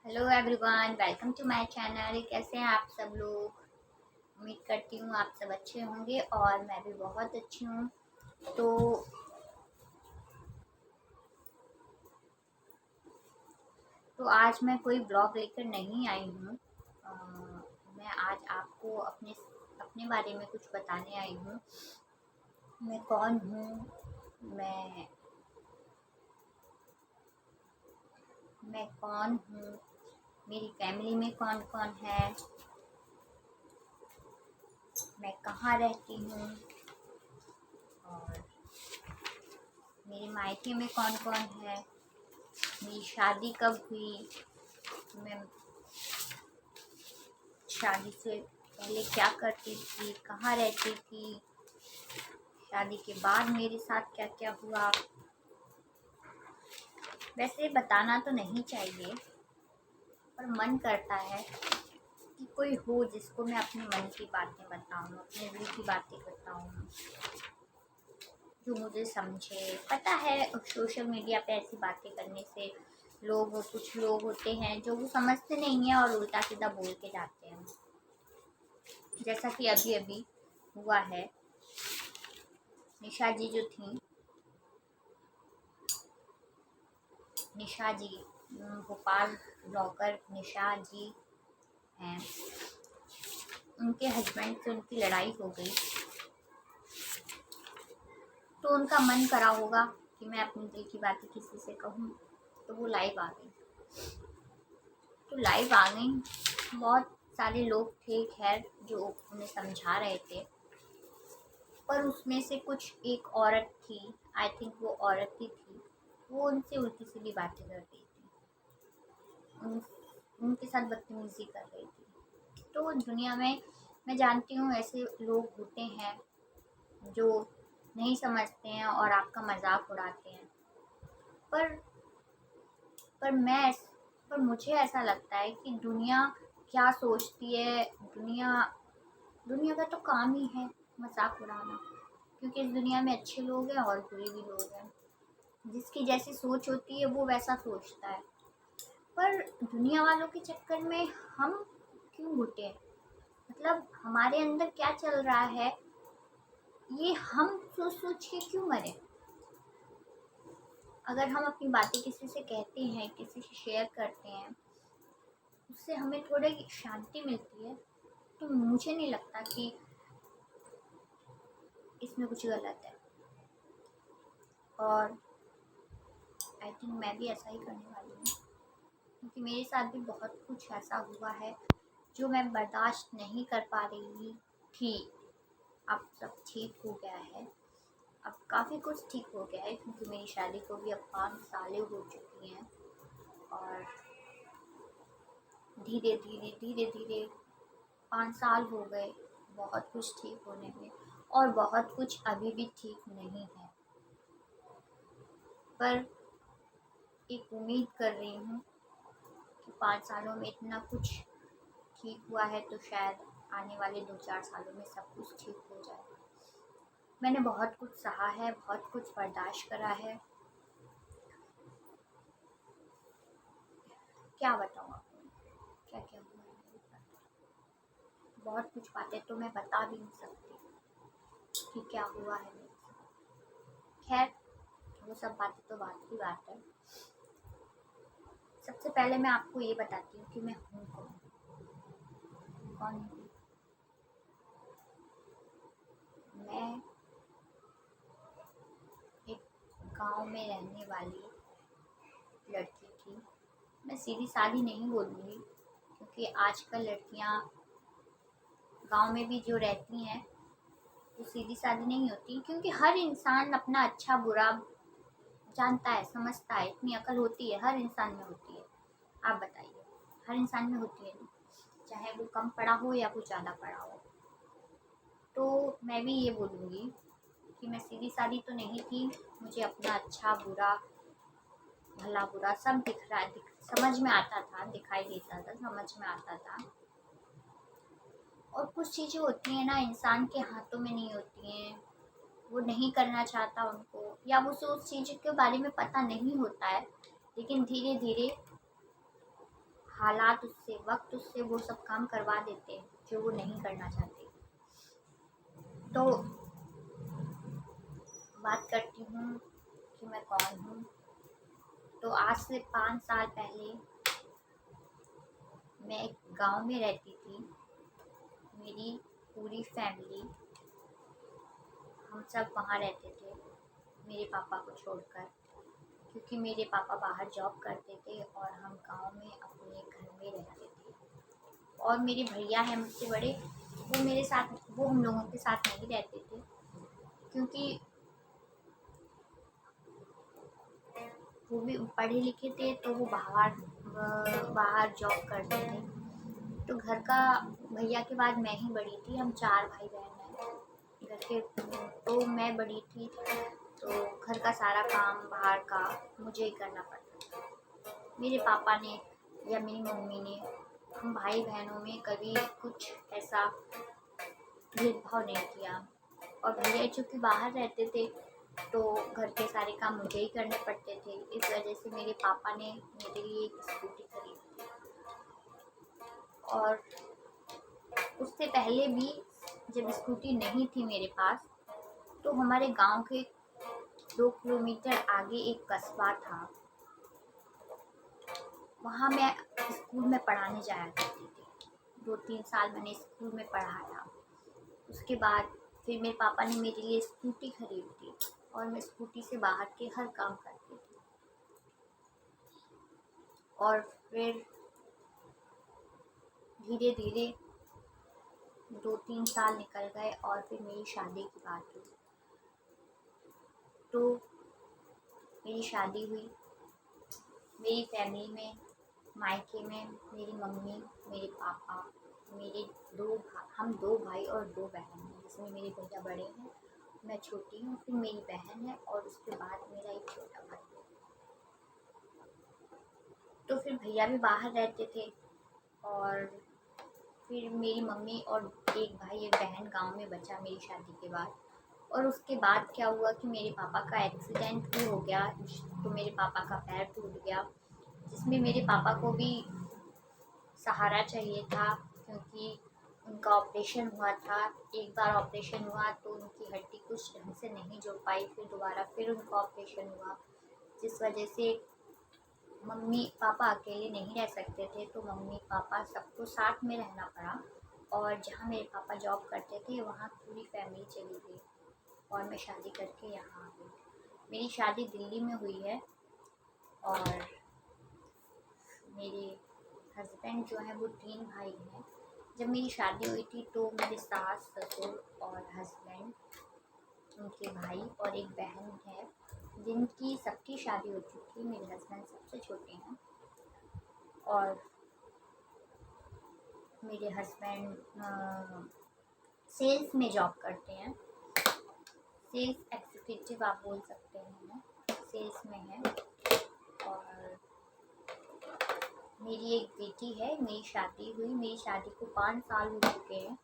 Hello everyone, welcome to my channel. कैसे हैं आप सब लोग? उम्मीद करती हूँ आप सब अच्छे होंगे और मैं भी बहुत अच्छी हूँ। तो आज मैं कोई ब्लॉग लेकर नहीं आई हूँ। मैं आज आपको अपने अपने बारे में कुछ बताने आई हूँ। मैं कौन हूँ, मैं मैं कौन हूँ, मेरी फैमिली में कौन कौन है, मैं कहाँ रहती हूँ और मेरे मायके में कौन कौन है, मेरी शादी कब हुई, मैं शादी से पहले क्या करती थी, कहाँ रहती थी, शादी के बाद मेरे साथ क्या क्या हुआ। वैसे बताना तो नहीं चाहिए, पर मन करता है कि कोई हो जिसको मैं अपने मन की बातें बताऊं, अपने दिल की बातें बताऊं, जो मुझे समझे। पता है सोशल मीडिया पे ऐसी बातें करने से कुछ लोग होते हैं जो वो समझते नहीं है और उल्टा सीधा बोल के जाते हैं, जैसा कि अभी अभी हुआ है। निशा जी जो थी, निशा जी, भोपाल ब्लॉगर निशा जी हैं, उनके हस्बैंड से उनकी लड़ाई हो गई। तो उनका मन करा होगा कि मैं अपने दिल की बातें किसी से कहूँ, तो वो लाइव आ गई। बहुत सारे लोग थे खैर जो उन्हें समझा रहे थे, पर उसमें से कुछ एक औरत थी, आई थिंक वो औरत ही थी, वो उनसे उल्टी सीधी बातें कर रही थी, उनके साथ बदतमीजी कर रही थी। तो दुनिया में मैं जानती हूँ ऐसे लोग होते हैं जो नहीं समझते हैं और आपका मजाक उड़ाते हैं, पर पर मैं पर मुझे ऐसा लगता है कि दुनिया क्या सोचती है। दुनिया दुनिया का तो काम ही है मजाक उड़ाना, क्योंकि इस दुनिया में अच्छे लोग हैं और बुरे भी लोग हैं। जिसकी जैसी सोच होती है वो वैसा सोचता है। पर दुनिया वालों के चक्कर में हम क्यों घुटे? मतलब हमारे अंदर क्या चल रहा है, ये हम सोच सोच के क्यों मरे? अगर हम अपनी बातें किसी से कहते हैं, किसी से शेयर करते हैं, उससे हमें थोड़ी शांति मिलती है, तो मुझे नहीं लगता कि इसमें कुछ गलत है। और आई थिंक मैं भी ऐसा ही करने वाली हूँ, क्योंकि मेरे साथ भी बहुत कुछ ऐसा हुआ है जो मैं बर्दाश्त नहीं कर पा रही थी। अब सब ठीक हो गया है, अब काफ़ी कुछ ठीक हो गया है, क्योंकि मेरी शादी को भी अब 5 सालें हो चुकी हैं और धीरे धीरे धीरे धीरे 5 साल हो गए बहुत कुछ ठीक होने में, और बहुत कुछ अभी भी ठीक नहीं है। पर एक उम्मीद कर रही हूँ कि 5 सालों में इतना कुछ ठीक हुआ है तो शायद आने वाले 2-4 सालों में सब कुछ ठीक हो जाए। मैंने बहुत कुछ सहा है, बहुत कुछ बर्दाश्त करा है, क्या बताऊँ आपको क्या क्या हुआ है मेरे साथ। बहुत कुछ बातें तो मैं बता भी नहीं सकती कि क्या हुआ है मेरे साथ। खैर, वो सब बातें तो बात की बात है। सबसे पहले मैं आपको ये बताती हूँ कि मैं हूँ कौन हूँ। मैं एक गांव में रहने वाली लड़की थी। मैं सीधी सादी नहीं बोलूँगी, क्योंकि आजकल लड़कियां गांव में भी जो रहती हैं वो सीधी सादी नहीं होती, क्योंकि हर इंसान अपना अच्छा बुरा जानता है, समझता है। इतनी अकल होती है, हर इंसान में होती है। आप बताइए, हर इंसान में होती है ना, चाहे वो कम पढ़ा हो या वो ज़्यादा पढ़ा हो। तो मैं भी ये बोलूँगी कि मैं सीधी सादी तो नहीं थी, मुझे अपना अच्छा बुरा, भला बुरा सब समझ में आता था, दिखाई देता था, समझ में आता था। और कुछ चीज़ें होती हैं ना, इंसान के हाथों में नहीं होती हैं, वो नहीं करना चाहता उनको, या वो उस चीज़ के बारे में पता नहीं होता है, लेकिन धीरे धीरे हालात उससे, वक्त उससे वो सब काम करवा देते हैं जो वो नहीं करना चाहते। तो बात करती हूँ कि मैं कौन हूँ। तो आज से 5 साल पहले मैं एक गांव में रहती थी। मेरी पूरी फैमिली, हम सब वहाँ रहते थे मेरे पापा को छोड़कर, क्योंकि मेरे पापा बाहर जॉब करते थे और हम गांव में अपने घर में रहते थे। और मेरे भैया हैं मुझसे बड़े, वो हम लोगों के साथ नहीं रहते थे, क्योंकि वो भी पढ़े लिखे थे, तो वो बाहर जॉब करते थे। तो घर का, भैया के बाद मैं ही बड़ी थी। हम 4 भाई बहन हैं घर के। तो मैं बड़ी थी, तो घर का सारा काम बाहर का मुझे ही करना पड़ता था। मेरे पापा ने या मेरी मम्मी ने हम भाई बहनों में कभी कुछ ऐसा भेदभाव नहीं किया। और भैया चूँकि बाहर रहते थे, तो घर के सारे काम मुझे ही करने पड़ते थे। इस वजह से मेरे पापा ने मेरे लिए एक स्कूटी खरीदी। और उससे पहले भी जब स्कूटी नहीं थी मेरे पास, तो हमारे गांव के 2 किलोमीटर आगे एक कस्बा था। वहाँ मैं स्कूल में पढ़ाने जाया करती थी। 2-3 साल मैंने स्कूल में पढ़ाया। उसके बाद फिर मेरे पापा ने मेरे लिए स्कूटी खरीदी और मैं स्कूटी से बाहर के हर काम करती थी। और फिर धीरे धीरे 2-3 साल निकल गए और फिर मेरी शादी की बात हुई। तो मेरी शादी हुई। मेरी फैमिली में, मायके में, मेरी मम्मी, मेरे पापा, हम 2 भाई और 2 बहन हैं, जिसमें मेरे भैया बड़े हैं, मैं छोटी हूँ, फिर मेरी बहन है और उसके बाद मेरा एक छोटा भाई है। तो फिर भैया भी बाहर रहते थे और फिर मेरी मम्मी और एक भाई एक बहन गांव में बचा मेरी शादी के बाद। और उसके बाद क्या हुआ कि मेरे पापा का एक्सीडेंट भी हो गया, तो मेरे पापा का पैर टूट गया, जिसमें मेरे पापा को भी सहारा चाहिए था, क्योंकि उनका ऑपरेशन हुआ था। एक बार ऑपरेशन हुआ तो उनकी हड्डी कुछ ढंग से नहीं जुड़ पाई, फिर दोबारा फिर उनका ऑपरेशन हुआ, जिस वजह से मम्मी पापा अकेले नहीं रह सकते थे। तो मम्मी पापा सबको साथ में रहना पड़ा। और जहाँ मेरे पापा जॉब करते थे वहाँ पूरी फैमिली चली गई और मैं शादी करके यहाँ आ गई। मेरी शादी दिल्ली में हुई है और मेरे हस्बैंड जो हैं वो 3 भाई हैं। जब मेरी शादी हुई थी तो मेरे सास, ससुर और हस्बैंड, उनके भाई और एक बहन है, जिनकी सबकी शादी हो चुकी है। मेरे हस्बैंड सबसे छोटे हैं और मेरे हस्बैंड सेल्स में जॉब करते हैं। सेल्स एग्जीक्यूटिव आप बोल सकते हैं, सेल्स में है। और मेरी एक बेटी है। मेरी शादी को 5 साल हो चुके हैं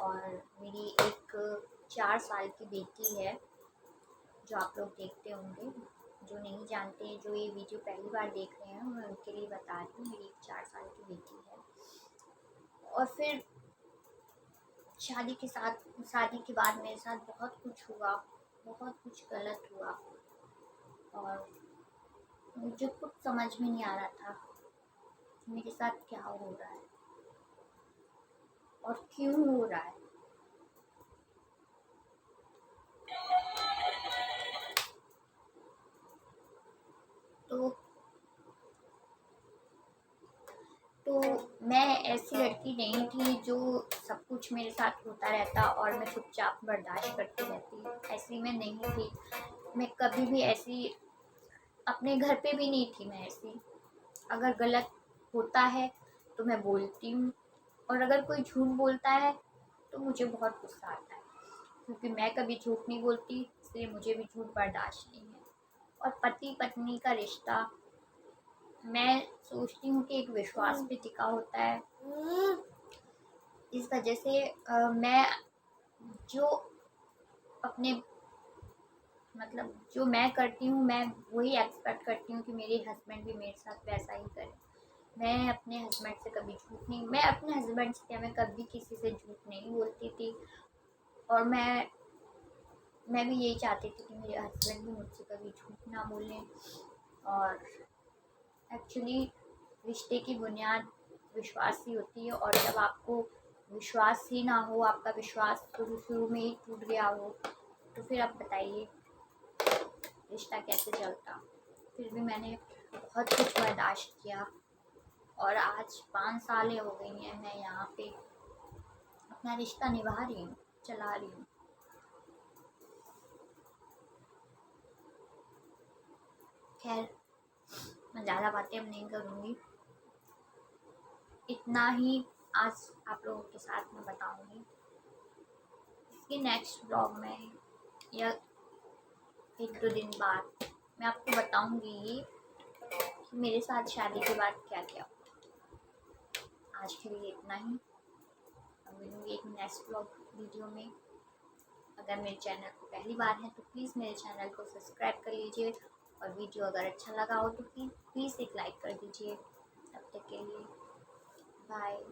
और मेरी एक 4 साल की बेटी है, जो आप लोग देखते होंगे। जो नहीं जानते, जो ये वीडियो पहली बार देख रहे हैं, मैं उनके लिए बता रही हूँ। मेरी एक 4 साल की बेटी है। और फिर शादी के बाद मेरे साथ बहुत कुछ हुआ, बहुत कुछ गलत हुआ और मुझे कुछ समझ में नहीं आ रहा था मेरे साथ क्या हो रहा है और क्यों हो रहा है। तो तो मैं ऐसी लड़की नहीं थी जो सब कुछ मेरे साथ होता रहता और मैं चुपचाप बर्दाश्त करती रहती। ऐसी मैं नहीं थी। मैं कभी भी ऐसी अपने घर पे भी नहीं थी। मैं ऐसी, अगर गलत होता है तो मैं बोलती हूँ, और अगर कोई झूठ बोलता है तो मुझे बहुत गुस्सा आता है, क्योंकि मैं कभी झूठ नहीं बोलती, इसलिए मुझे भी झूठ बर्दाश्त नहीं है। और पति पत्नी का रिश्ता, मैं सोचती हूँ कि एक विश्वास पे टिका होता है। इस वजह से मैं जो अपने जो मैं करती हूँ, मैं वही एक्सपेक्ट करती हूँ कि मेरे हस्बैंड भी मेरे साथ वैसा ही करें। मैं अपने हस्बैंड से कभी झूठ नहीं, मैं अपने हस्बैंड से क्या, मैं कभी किसी से झूठ नहीं बोलती थी। और मैं भी यही चाहती थी कि मेरे हस्बैंड भी मुझसे कभी झूठ ना बोलें। और एक्चुअली रिश्ते की बुनियाद विश्वास ही होती है, और जब आपको विश्वास ही ना हो, आपका विश्वास शुरू शुरू में ही टूट गया हो, तो फिर आप बताइए रिश्ता कैसे चलता। फिर भी मैंने बहुत कुछ बर्दाश्त किया, और आज 5 सालें हो गई हैं मैं यहाँ पे अपना रिश्ता निभा रही हूँ, चला रही हूँ। खैर, मैं ज़्यादा बातें अब नहीं करूँगी, इतना ही आज आप लोगों के साथ मैं बताऊँगी। इसके नेक्स्ट ब्लॉग में या 1-2 दिन बाद मैं आपको बताऊँगी ये कि मेरे साथ शादी के बाद क्या क्या हुआ। आज के लिए इतना ही। अब मिलूँगी एक नेक्स्ट ब्लॉग वीडियो में। अगर मेरे चैनल को पहली बार है तो प्लीज़ मेरे चैनल को सब्सक्राइब कर लीजिए, और वीडियो अगर अच्छा लगा हो तो प्लीज़ एक लाइक कर दीजिए। तब तक के लिए बाय।